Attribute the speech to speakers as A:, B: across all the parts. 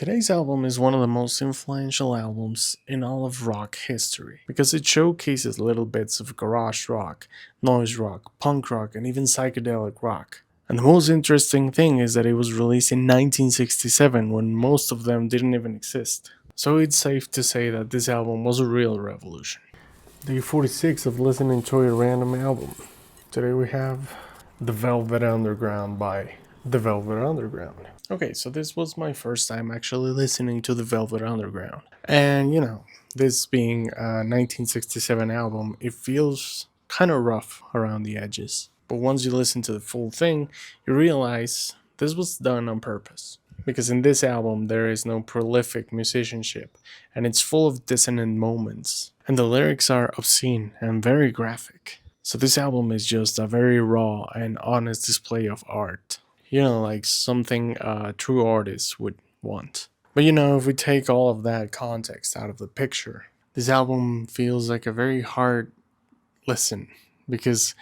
A: Today's album is one of the most influential albums in all of rock history because it showcases little bits of garage rock, noise rock, punk rock, and even psychedelic rock. And the most interesting thing is that it was released in 1967 when most of them didn't even exist. So it's safe to say that this album was a real revolution. Day 46 of listening to a random album. Today we have The Velvet Underground by The Velvet Underground. Okay, so this was my first time actually listening to The Velvet Underground. And this being a 1967 album, it feels kind of rough around the edges. But once you listen to the full thing, you realize this was done on purpose. Because in this album, there is no prolific musicianship, and it's full of dissonant moments. And the lyrics are obscene and very graphic. So this album is just a very raw and honest display of art. Like something a true artist would want. But if we take all of that context out of the picture, this album feels like a very hard listen because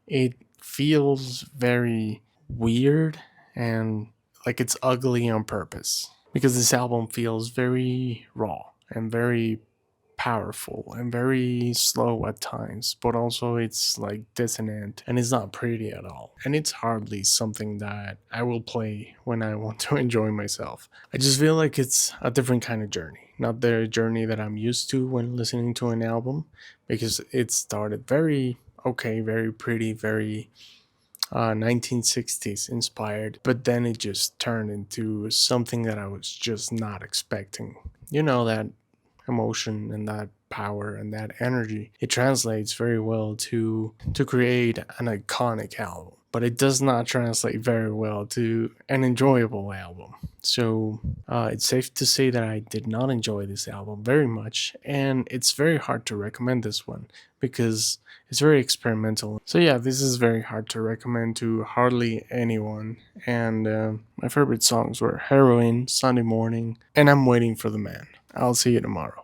A: it feels very weird and like it's ugly on purpose. Because this album feels very raw and very powerful and very slow at times, but also it's like dissonant and it's not pretty at all. And it's hardly something that I will play when I want to enjoy myself. I just feel like it's a different kind of journey, not the journey that I'm used to when listening to an album, because it started very okay, very pretty, very 1960s inspired, but then it just turned into something that I was just not expecting. That emotion and that power and that energy, it translates very well to create an iconic album, but it does not translate very well to an enjoyable album. So it's safe to say that I did not enjoy this album very much, and it's very hard to recommend this one because it's very experimental. So yeah, this is very hard to recommend to hardly anyone. And my favorite songs were Heroin, Sunday Morning, and I'm Waiting for the Man. I'll see you tomorrow.